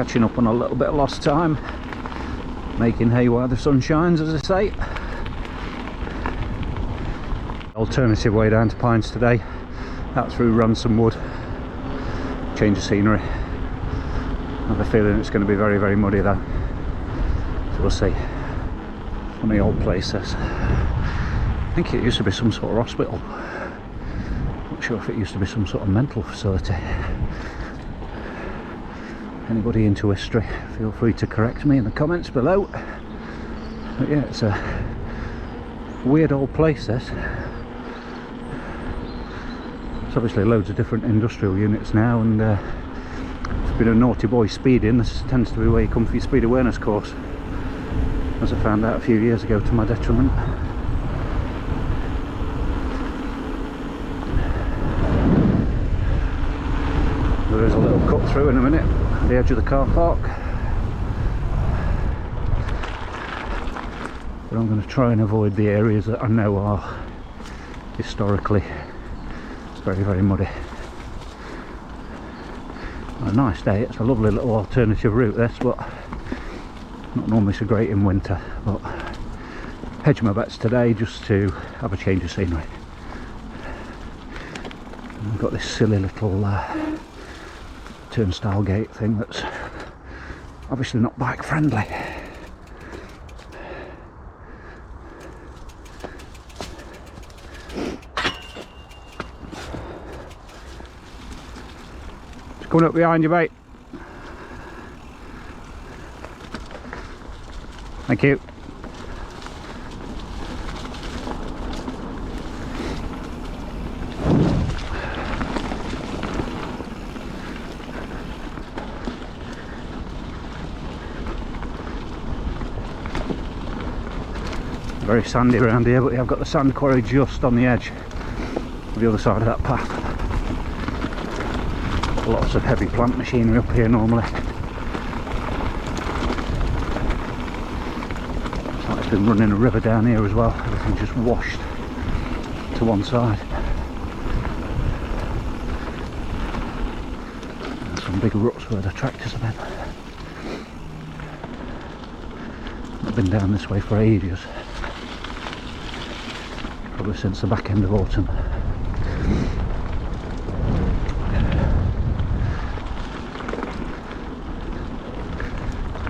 catching up on a little bit of lost time, making hay while the sun shines, as I say. Alternative way down to Pines today, out through Ransom Wood. Change of scenery. I have a feeling it's going to be very, very muddy though, so we'll see. Funny old place this. I think it used to be some sort of hospital. Not sure if it used to be some sort of mental facility. Anybody into history, feel free to correct me in the comments below. But yeah, it's a weird old place this. There's obviously loads of different industrial units now, and if you've been a naughty boy speeding, this tends to be where you come for your speed awareness course, as I found out a few years ago to my detriment. There is a little cut through in a minute at the edge of the car park, but I'm going to try and avoid the areas that I know are historically very, very muddy. On a nice day, it's a lovely little alternative route this, but not normally so great in winter. But hedge my bets today just to have a change of scenery. And I've got this silly little turnstile gate thing that's obviously not bike friendly. It's coming up behind you, mate. Thank you. Very sandy around here, but I've got the sand quarry just on the edge of the other side of that path. Lots of heavy plant machinery up here normally. It's like it's been running a river down here as well. Everything's just washed to one side. And some big ruts where the tractors have been. I've been down this way for ages. Probably since the back end of autumn.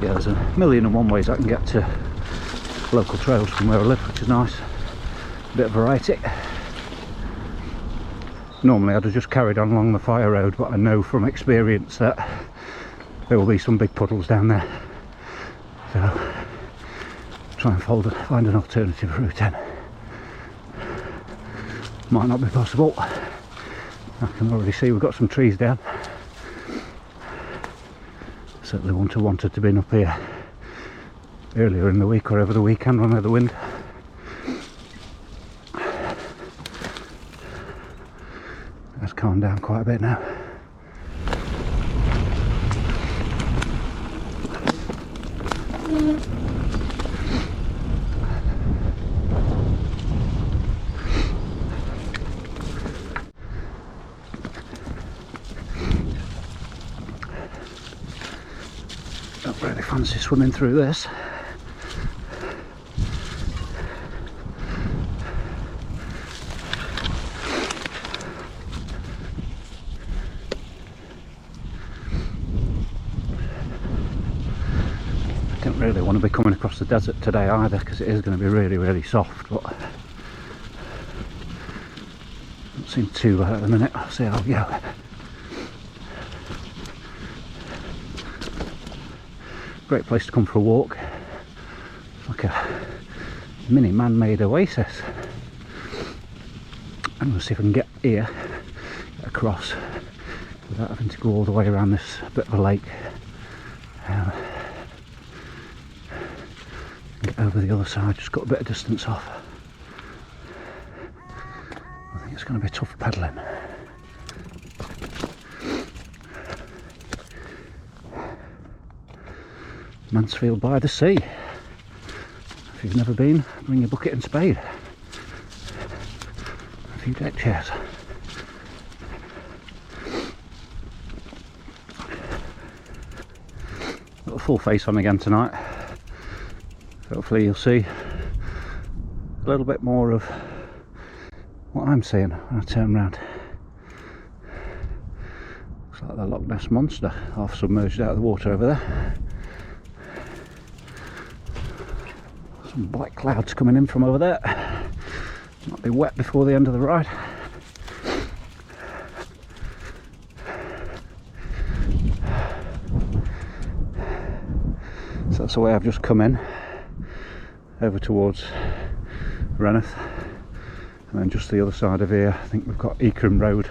Yeah, there's a million and one ways I can get to local trails from where I live, which is nice. A bit of variety. Normally I'd have just carried on along the fire road, but I know from experience that there will be some big puddles down there. So try and find an alternative route in. Might not be possible. I can already see we've got some trees down. Certainly wouldn't have wanted to be up here earlier in the week or over the weekend when I had the wind. It's calmed down quite a bit now. Don't really fancy swimming through this. I don't really want to be coming across the desert today either, because it is going to be really, really soft, but don't seem too bad at the minute. I'll see how we go. Great place to come for a walk. It's like a mini man-made oasis. I'm going to see if I can get here, get across without having to go all the way around this bit of a lake. Get over the other side, just got a bit of distance off. I think it's going to be tough pedalling. Mansfield by the sea. If you've never been, bring your bucket and spade. A few deck chairs. full face on again tonight. Hopefully you'll see a little bit more of what I'm seeing when I turn around. Looks like the Loch Ness Monster half submerged out of the water over there. Some black clouds coming in from over there. Might be wet before the end of the ride. So that's the way I've just come in, over towards Reneth, and then just the other side of here I think we've got Eakram Road.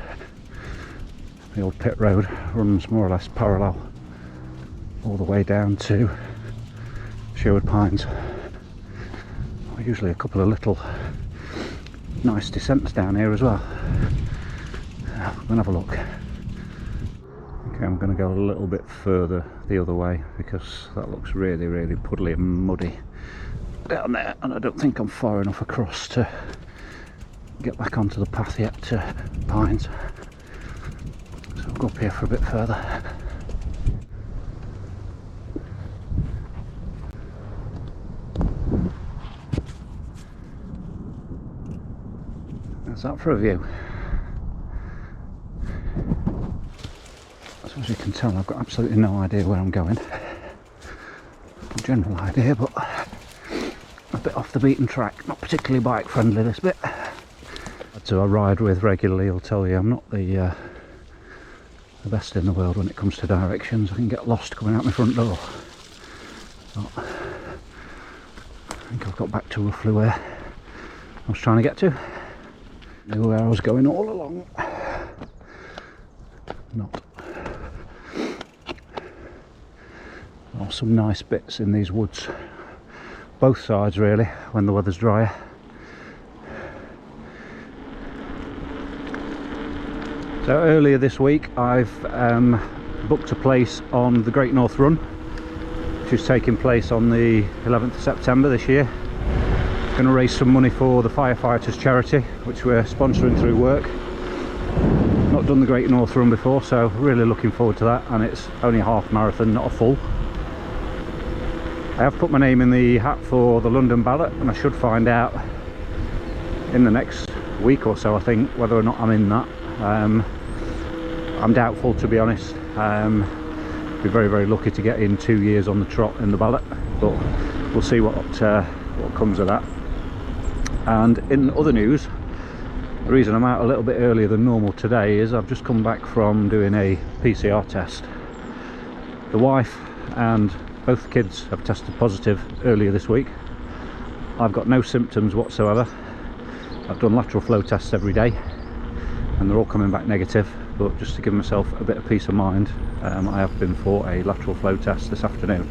The old pit road runs more or less parallel all the way down to Sherwood Pines. Usually a couple of little nice descents down here as well. We're going to have a look. Okay, I'm going to go a little bit further the other way because that looks really, really puddly and muddy down there, and I don't think I'm far enough across to get back onto the path yet to Pines. So I'll go up here for a bit further. How's that for a view? So as you can tell, I've got absolutely no idea where I'm going. A general idea, but a bit off the beaten track. Not particularly bike friendly, this bit. So I ride with regularly, I'll tell you, I'm not the best in the world when it comes to directions. I can get lost coming out my front door. But I think I've got back to roughly where I was trying to get to. Knew where I was going all along. Not. There are some nice bits in these woods, both sides really, when the weather's drier. So earlier this week I've booked a place on the Great North Run, which is taking place on the 11th of September this year. Going to raise some money for the firefighters charity, which we're sponsoring through work. Not done the Great North Run before, so really looking forward to that, and it's only a half marathon, not a full. I have put my name in the hat for the London ballot, and I should find out in the next week or so, I think, whether or not I'm in that. I'm doubtful, to be honest. Be very, very lucky to get in 2 years on the trot in the ballot, but we'll see what comes of that. And in other news, the reason I'm out a little bit earlier than normal today is I've just come back from doing a PCR test. The wife and both the kids have tested positive earlier this week. I've got no symptoms whatsoever. I've done lateral flow tests every day and they're all coming back negative, but just to give myself a bit of peace of mind, I have been for a lateral flow test this afternoon.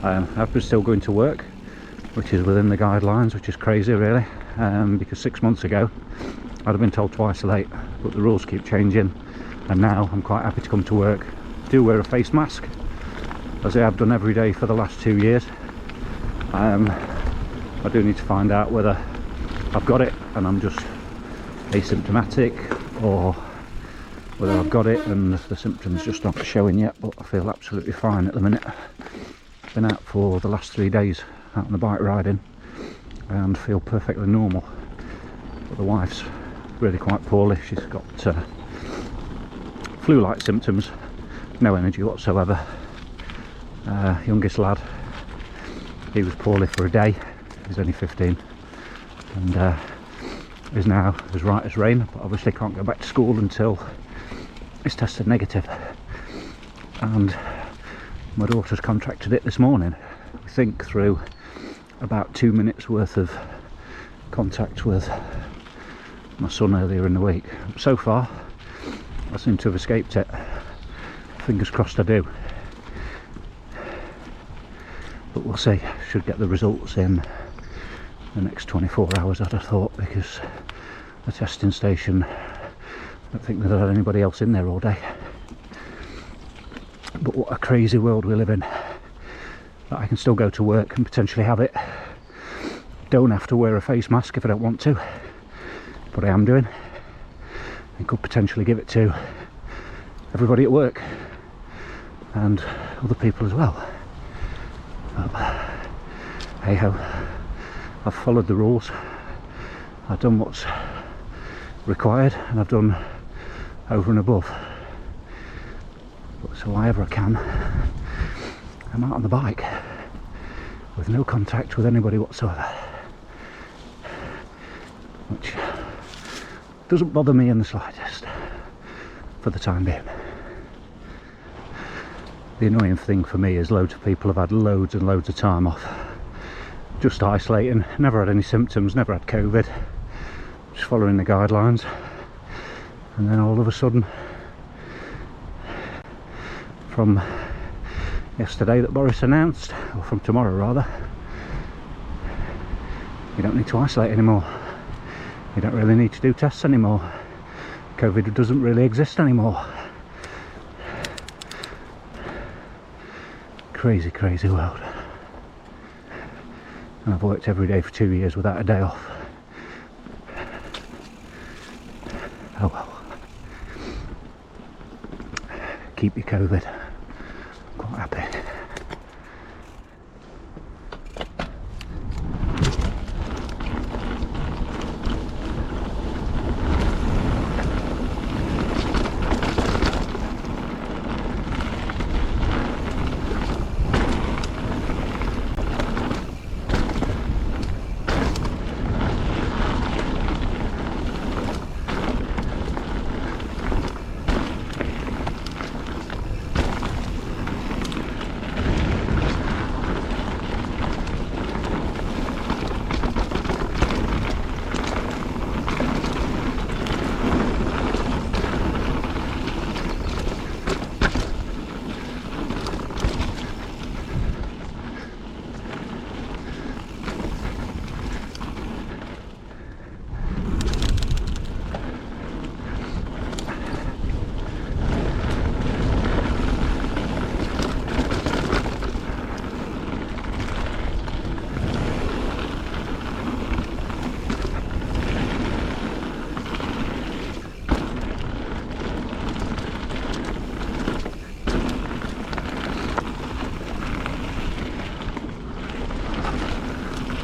I've been still going to work, which is within the guidelines, which is crazy really, because 6 months ago I'd have been told twice a late, but the rules keep changing, and now I'm quite happy to come to work. I do wear a face mask, as I have done every day for the last 2 years. I do need to find out whether I've got it and I'm just asymptomatic, or whether I've got it and the symptoms just aren't showing yet, but I feel absolutely fine at the minute. Been out for the last 3 days out on the bike riding and feel perfectly normal, but the wife's really quite poorly. She's got flu-like symptoms, no energy whatsoever. Youngest lad, he was poorly for a day, he's only 15, and is now as right as rain, but obviously can't go back to school until he's tested negative. And my daughter's contracted it this morning, we think through about 2 minutes worth of contact with my son earlier in the week. So far I seem to have escaped it, fingers crossed I do, but we'll see. Should get the results in the next 24 hours I'd have thought, because the testing station, I don't think they've had anybody else in there all day. But what a crazy world we live in, that I can still go to work and potentially have it, don't have to wear a face mask if I don't want to, but I am doing, and could potentially give it to everybody at work and other people as well. But hey ho, I've followed the rules, I've done what's required, and I've done over and above. But so whenever I can, I'm out on the bike with no contact with anybody whatsoever, which doesn't bother me in the slightest for the time being. The annoying thing for me is loads of people have had loads and loads of time off, just isolating, never had any symptoms, never had COVID, just following the guidelines, and then all of a sudden, from yesterday that Boris announced, or from tomorrow rather, you don't need to isolate anymore, you don't really need to do tests anymore, COVID doesn't really exist anymore. Crazy, crazy world. And I've worked every day for 2 years without a day off. Oh well. Keep your COVID. Quite happy.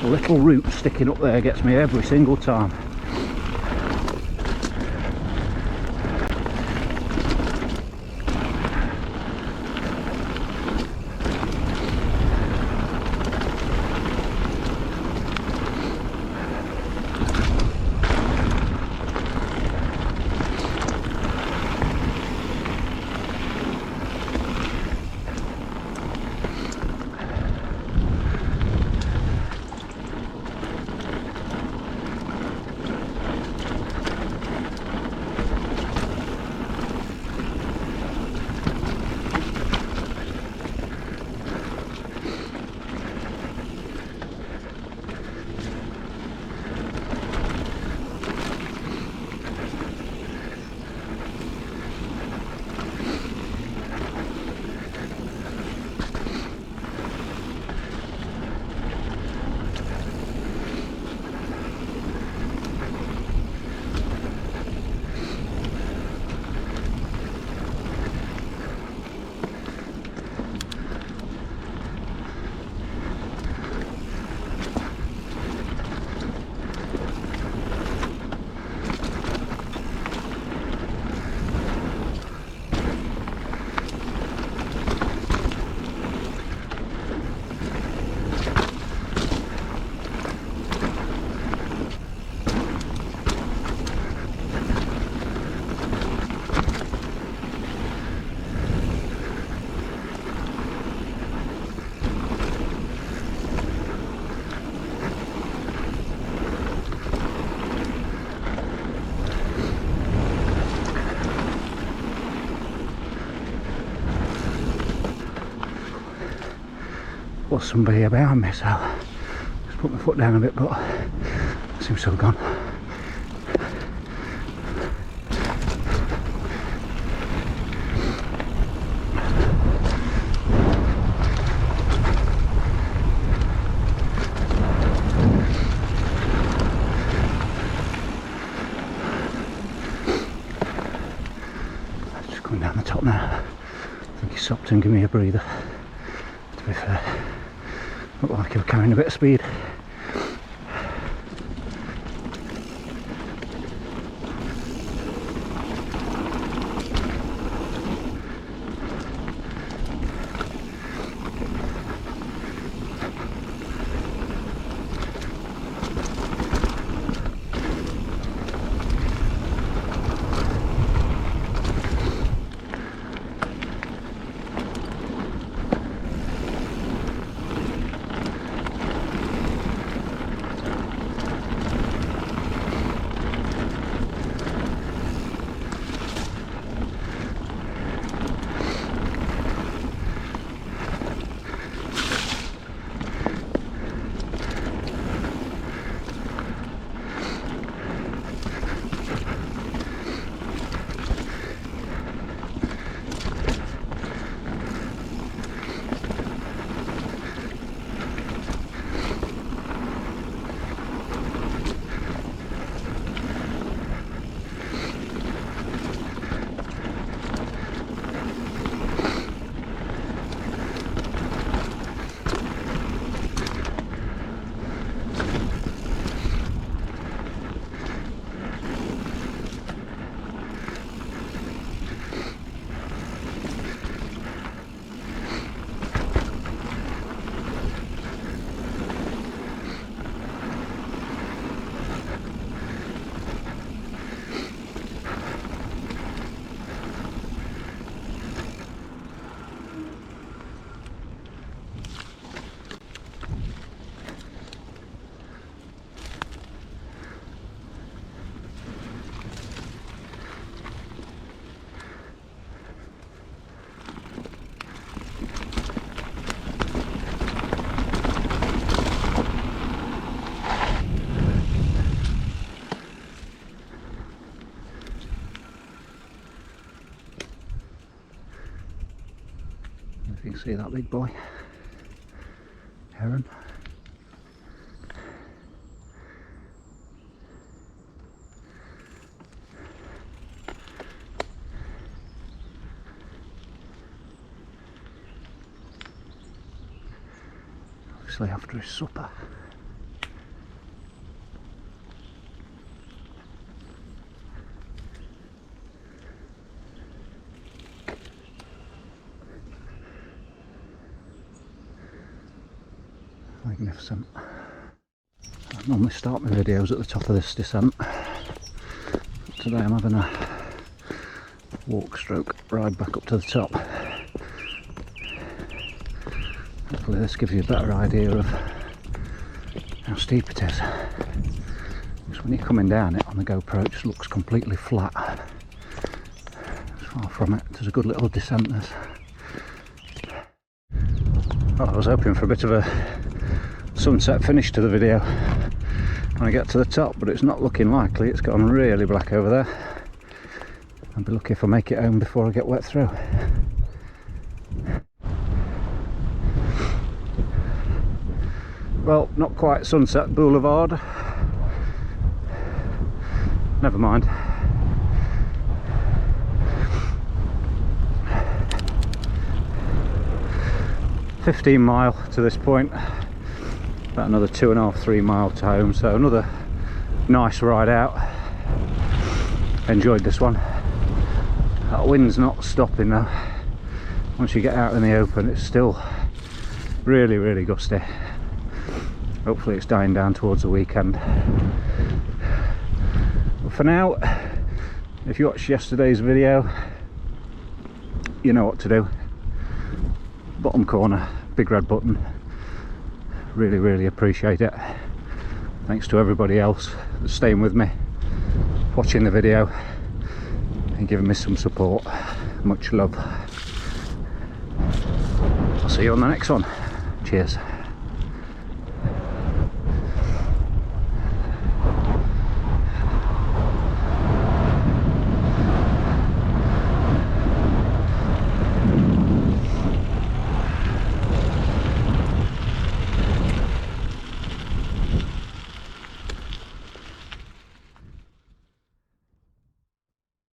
The little root sticking up there gets me every single time. Was somebody behind me, so just put my foot down a bit, but it seems to have gone. Just going down the top now. I think he stopped and gave me a breather, to be fair. Looked like he was carrying a bit of speed. If you can see that big boy, heron. Obviously after his supper. Magnificent. I normally start my videos at the top of this descent. Today I'm having a walk stroke ride back up to the top. Hopefully this gives you a better idea of how steep it is. Because when you're coming down it on the GoPro, it just looks completely flat. It's far from it. There's a good little descent this. Well, I was hoping for a bit of a sunset finish to the video when I get to the top, but it's not looking likely. It's gone really black over there. I'll be lucky if I make it home before I get wet through. Well, not quite Sunset Boulevard. Never mind. $15 miles to this point. About another 2.5–3 miles to home, so another nice ride out. Enjoyed this one. That wind's not stopping though. Once you get out in the open, it's still really gusty. Hopefully it's dying down towards the weekend. But for now, if you watched yesterday's video, you know what to do. Bottom corner, big red button. Really appreciate it. Thanks to everybody else that's staying with me, watching the video and giving me some support. Much love. I'll see you on the next one. Cheers.